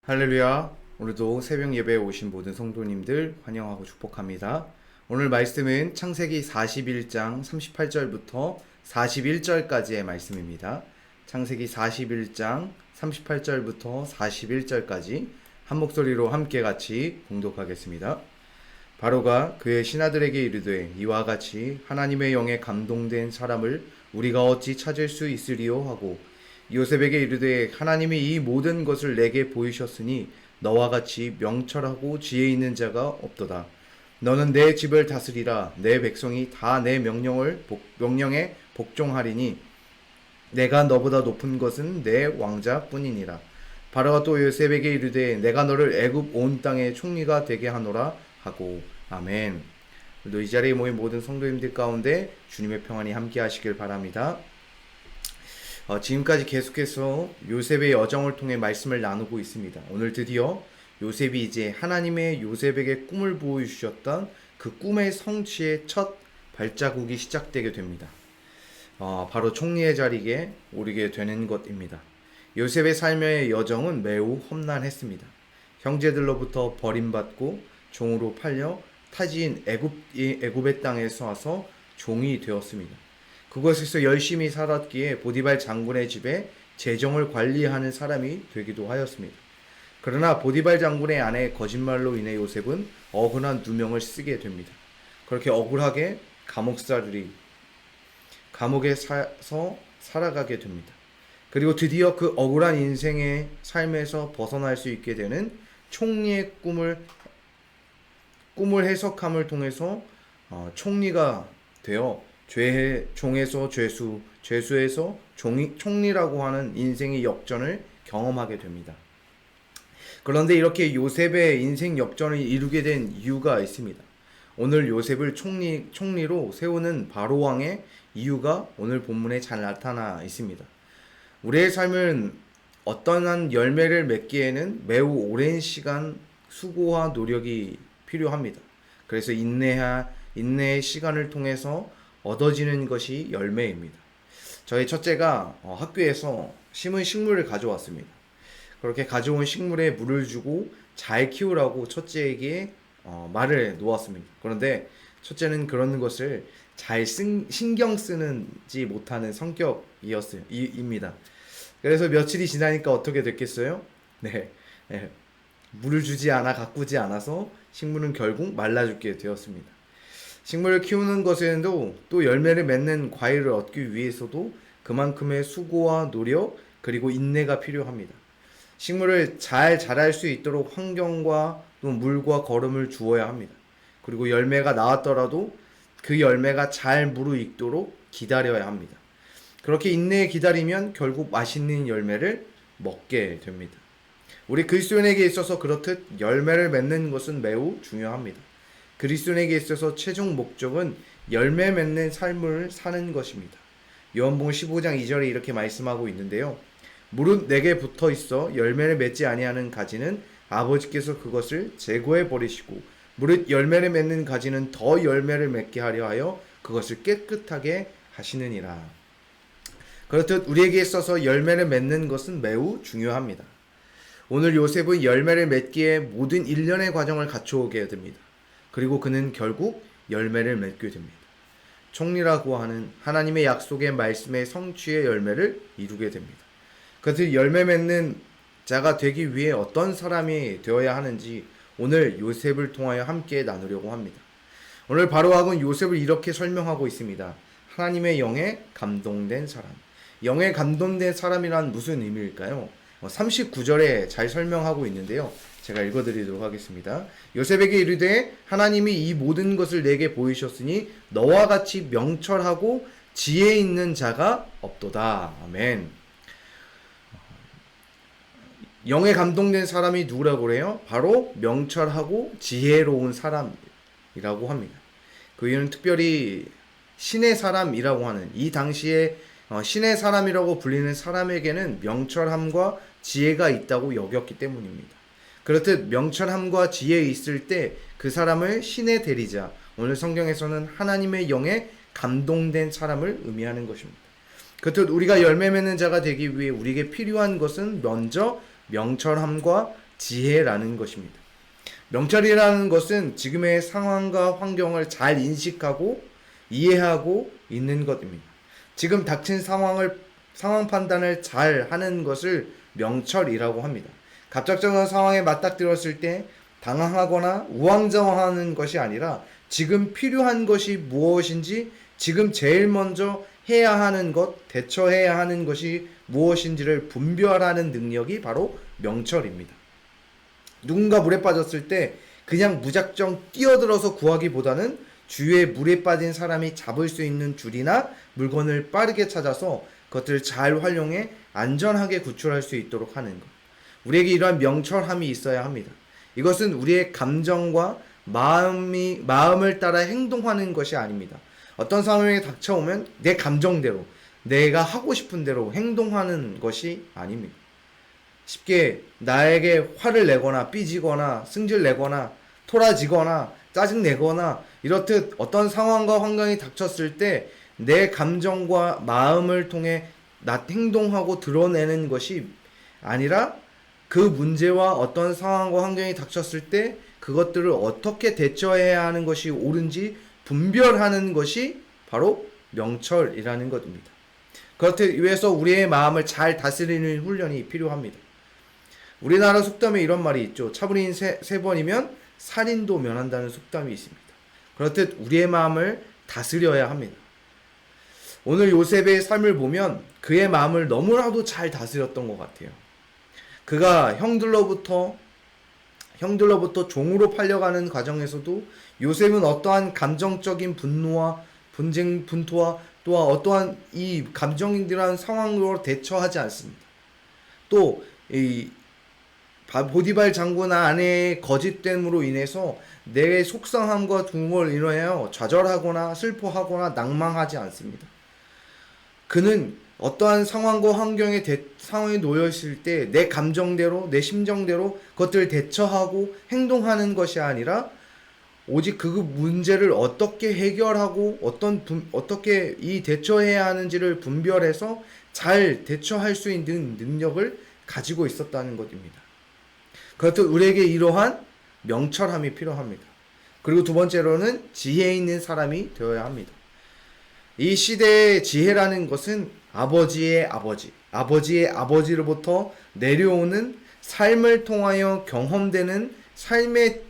할렐루야. 오늘도 새벽 예배에 오신 모든 성도님들 환영하고 축복합니다. 오늘 말씀은 창세기 41장 38절부터 41절까지의 말씀입니다. 창세기 41장 38절부터 41절까지 한 목소리로 함께 같이 봉독하겠습니다. 바로가 그의 신하들에게 이르되 이와 같이 하나님의 영에 감동된 사람을 우리가 어찌 찾을 수 있으리요 하고 요셉에게 이르되 하나님이 이 모든 것을 내게 보이셨으니 너와 같이 명철하고 지혜 있는 자가 없도다. 너는 내 집을 다스리라. 내 백성이 다 내 명령에 복종하리니 내가 너보다 높은 것은 내 왕자뿐이니라. 바로가 또 요셉에게 이르되 내가 너를 애굽 온 땅의 총리가 되게 하노라 하고. 아멘. 오늘도 이 자리에 모인 모든 성도님들 가운데 주님의 평안이 함께 하시길 바랍니다. 지금까지 계속해서 요셉의 여정을 통해 말씀을 나누고 있습니다. 오늘 드디어 요셉이 이제 하나님의 요셉에게 꿈을 보여주셨던 그 꿈의 성취의 첫 발자국이 시작되게 됩니다. 바로 총리의 자리에 오르게 되는 것입니다. 요셉의 삶의 여정은 매우 험난했습니다. 형제들로부터 버림받고 종으로 팔려 타지인 애굽의 땅에서 와서 종이 되었습니다. 그곳에서 열심히 살았기에 보디발 장군의 집에 재정을 관리하는 사람이 되기도 하였습니다. 그러나 보디발 장군의 아내의 거짓말로 인해 요셉은 억울한 누명을 쓰게 됩니다. 그렇게 억울하게 감옥에 사서 살아가게 됩니다. 그리고 드디어 그 억울한 인생의 삶에서 벗어날 수 있게 되는 총리의 꿈을 해석함을 통해서 총리가 되어 종에서 죄수, 죄수에서 총리라고 하는 인생의 역전을 경험하게 됩니다. 그런데 이렇게 요셉의 인생 역전을 이루게 된 이유가 있습니다. 오늘 요셉을 총리로 세우는 바로 왕의 이유가 오늘 본문에 잘 나타나 있습니다. 우리의 삶은 어떠한 열매를 맺기에는 매우 오랜 시간 수고와 노력이 필요합니다. 그래서 인내의 시간을 통해서 얻어지는 것이 열매입니다. 저희 첫째가 학교에서 심은 식물을 가져왔습니다. 그렇게 가져온 식물에 물을 주고 잘 키우라고 첫째에게 말을 놓았습니다. 그런데 첫째는 그런 것을 잘 신경 쓰는지 못하는 성격입니다. 그래서 며칠이 지나니까 어떻게 됐겠어요? 네, 물을 주지 않아 가꾸지 않아서 식물은 결국 말라 죽게 되었습니다. 식물을 키우는 것에도 또 열매를 맺는 과일을 얻기 위해서도 그만큼의 수고와 노력 그리고 인내가 필요합니다. 식물을 잘 자랄 수 있도록 환경과 또 물과 거름을 주어야 합니다. 그리고 열매가 나왔더라도 그 열매가 잘 무르익도록 기다려야 합니다. 그렇게 인내에 기다리면 결국 맛있는 열매를 먹게 됩니다. 우리 그리스도인에게 있어서 그렇듯 열매를 맺는 것은 매우 중요합니다. 그리스도인에게 있어서 최종 목적은 열매 맺는 삶을 사는 것입니다. 요한복음 15장 2절에 이렇게 말씀하고 있는데요. 무릇 내게 붙어 있어 열매를 맺지 아니하는 가지는 아버지께서 그것을 제거해 버리시고 무릇 열매를 맺는 가지는 더 열매를 맺게 하려 하여 그것을 깨끗하게 하시느니라. 그렇듯 우리에게 있어서 열매를 맺는 것은 매우 중요합니다. 오늘 요셉은 열매를 맺기에 모든 일련의 과정을 갖춰오게 됩니다. 그리고 그는 결국 열매를 맺게 됩니다. 총리라고 하는 하나님의 약속의 말씀의 성취의 열매를 이루게 됩니다. 그래서 열매 맺는 자가 되기 위해 어떤 사람이 되어야 하는지 오늘 요셉을 통하여 함께 나누려고 합니다. 오늘 바로왕은 요셉을 이렇게 설명하고 있습니다. 하나님의 영에 감동된 사람. 영에 감동된 사람이란 무슨 의미일까요? 39절에 잘 설명하고 있는데요. 제가 읽어드리도록 하겠습니다. 요셉에게 이르되 하나님이 이 모든 것을 내게 보이셨으니 너와 같이 명철하고 지혜 있는 자가 없도다. 아멘. 영에 감동된 사람이 누구라고 그래요? 바로 명철하고 지혜로운 사람이라고 합니다. 그 이유는 특별히 신의 사람이라고 하는 이 당시에 신의 사람이라고 불리는 사람에게는 명철함과 지혜가 있다고 여겼기 때문입니다. 그렇듯 명철함과 지혜 있을 때 그 사람을 신의 대리자, 오늘 성경에서는 하나님의 영에 감동된 사람을 의미하는 것입니다. 그렇듯 우리가 열매 맺는 자가 되기 위해 우리에게 필요한 것은 먼저 명철함과 지혜라는 것입니다. 명철이라는 것은 지금의 상황과 환경을 잘 인식하고 이해하고 있는 것입니다. 지금 닥친 상황 판단을 잘 하는 것을 명철이라고 합니다. 갑작스러운 상황에 맞닥뜨렸을 때 당황하거나 우왕좌왕하는 것이 아니라 지금 필요한 것이 무엇인지, 지금 제일 먼저 해야 하는 것, 대처해야 하는 것이 무엇인지를 분별하는 능력이 바로 명철입니다. 누군가 물에 빠졌을 때 그냥 무작정 뛰어들어서 구하기보다는 주위에 물에 빠진 사람이 잡을 수 있는 줄이나 물건을 빠르게 찾아서 그것들을 잘 활용해 안전하게 구출할 수 있도록 하는 것. 우리에게 이러한 명철함이 있어야 합니다. 이것은 우리의 감정과 마음을 따라 행동하는 것이 아닙니다. 어떤 상황에 닥쳐오면 내 감정대로, 내가 하고 싶은 대로 행동하는 것이 아닙니다. 쉽게 나에게 화를 내거나 삐지거나 승질내거나 토라지거나 짜증내거나 이렇듯 어떤 상황과 환경이 닥쳤을 때 내 감정과 마음을 통해 행동하고 드러내는 것이 아니라 그 문제와 어떤 상황과 환경이 닥쳤을 때 그것들을 어떻게 대처해야 하는 것이 옳은지 분별하는 것이 바로 명철이라는 것입니다. 그렇기 위해서 우리의 마음을 잘 다스리는 훈련이 필요합니다. 우리나라 속담에 이런 말이 있죠. 차부린 세 번이면 살인도 면한다는 속담이 있습니다. 그렇듯 우리의 마음을 다스려야 합니다. 오늘 요셉의 삶을 보면 그의 마음을 너무나도 잘 다스렸던 것 같아요. 그가 형들로부터 종으로 팔려가는 과정에서도 요셉은 어떠한 감정적인 분토와 또한 어떠한 이 감정들한 상황으로 대처하지 않습니다. 또 이 보디발 장군 아내의 거짓됨으로 인해서 내 속상함과 두려움을 인하여 좌절하거나 슬퍼하거나 낭망하지 않습니다. 그는 어떠한 상황과 상황에 놓여 있을 때 내 감정대로, 내 심정대로 그것들을 대처하고 행동하는 것이 아니라 오직 그 문제를 어떻게 해결하고 어떻게 대처해야 하는지를 분별해서 잘 대처할 수 있는 능력을 가지고 있었다는 것입니다. 그렇듯 우리에게 이러한 명철함이 필요합니다. 그리고 두 번째로는 지혜 있는 사람이 되어야 합니다. 이 시대의 지혜라는 것은 아버지의 아버지로부터 내려오는 삶을 통하여 경험되는 삶의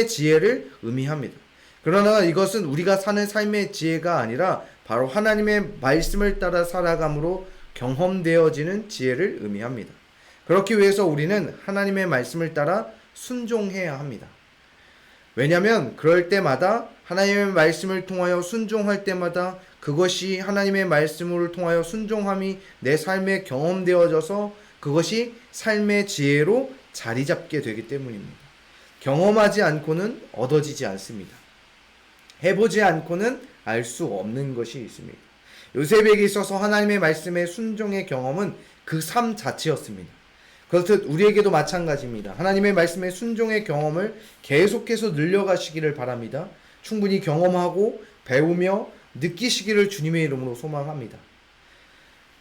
지혜를 의미합니다. 그러나 이것은 우리가 사는 삶의 지혜가 아니라 바로 하나님의 말씀을 따라 살아감으로 경험되어지는 지혜를 의미합니다. 그렇기 위해서 우리는 하나님의 말씀을 따라 순종해야 합니다. 왜냐하면 그럴 때마다 하나님의 말씀을 통하여 순종할 때마다 그것이 하나님의 말씀을 통하여 순종함이 내 삶에 경험되어져서 그것이 삶의 지혜로 자리 잡게 되기 때문입니다. 경험하지 않고는 얻어지지 않습니다. 해보지 않고는 알 수 없는 것이 있습니다. 요셉에게 있어서 하나님의 말씀의 순종의 경험은 그 삶 자체였습니다. 그렇듯 우리에게도 마찬가지입니다. 하나님의 말씀의 순종의 경험을 계속해서 늘려가시기를 바랍니다. 충분히 경험하고 배우며 느끼시기를 주님의 이름으로 소망합니다.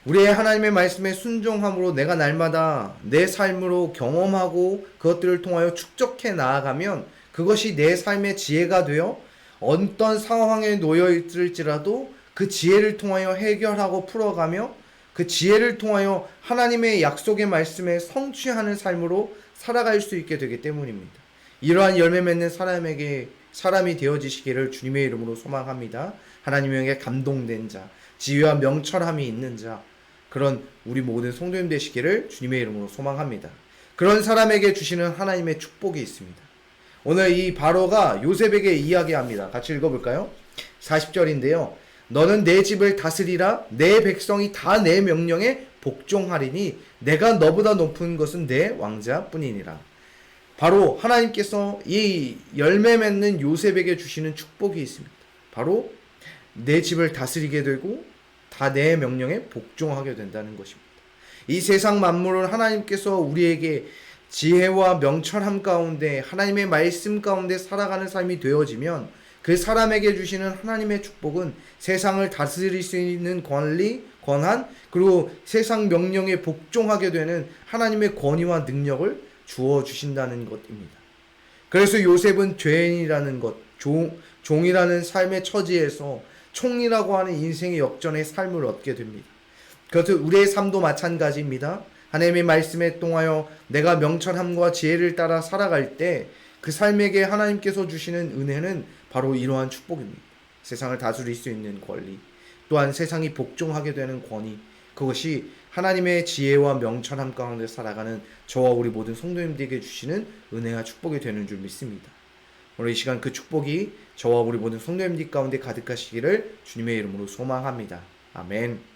우리의 하나님의 말씀에 순종함으로 내가 날마다 내 삶으로 경험하고 그것들을 통하여 축적해 나아가면 그것이 내 삶의 지혜가 되어 어떤 상황에 놓여 있을지라도 그 지혜를 통하여 해결하고 풀어가며 그 지혜를 통하여 하나님의 약속의 말씀에 성취하는 삶으로 살아갈 수 있게 되기 때문입니다. 이러한 열매 맺는 사람이 되어지시기를 주님의 이름으로 소망합니다. 하나님에게 감동된 자, 지혜와 명철함이 있는 자, 그런 우리 모든 성도님 되시기를 주님의 이름으로 소망합니다. 그런 사람에게 주시는 하나님의 축복이 있습니다. 오늘 이 바로가 요셉에게 이야기합니다. 같이 읽어볼까요? 40절인데요. 너는 내 집을 다스리라. 내 백성이 다 내 명령에 복종하리니 내가 너보다 높은 것은 내 왕자뿐이니라. 바로 하나님께서 이 열매 맺는 요셉에게 주시는 축복이 있습니다. 바로 내 집을 다스리게 되고 다 내 명령에 복종하게 된다는 것입니다. 이 세상 만물을 하나님께서 우리에게 지혜와 명철함 가운데 하나님의 말씀 가운데 살아가는 삶이 되어지면 그 사람에게 주시는 하나님의 축복은 세상을 다스릴 수 있는 권리, 권한, 그리고 세상 명령에 복종하게 되는 하나님의 권위와 능력을 주어 주신다는 것입니다. 그래서 요셉은 죄인이라는 것, 종이라는 삶의 처지에서 총리라고 하는 인생의 역전의 삶을 얻게 됩니다. 그것은 우리의 삶도 마찬가지입니다. 하나님의 말씀에 통하여 내가 명철함과 지혜를 따라 살아갈 때 그 삶에게 하나님께서 주시는 은혜는 바로 이러한 축복입니다. 세상을 다스릴 수 있는 권리, 또한 세상이 복종하게 되는 권위, 그것이 하나님의 지혜와 명철함 가운데 살아가는 저와 우리 모든 성도님들에게 주시는 은혜와 축복이 되는 줄 믿습니다. 오늘 이 시간 그 축복이 저와 우리 모든 성도님들 가운데 가득하시기를 주님의 이름으로 소망합니다. 아멘.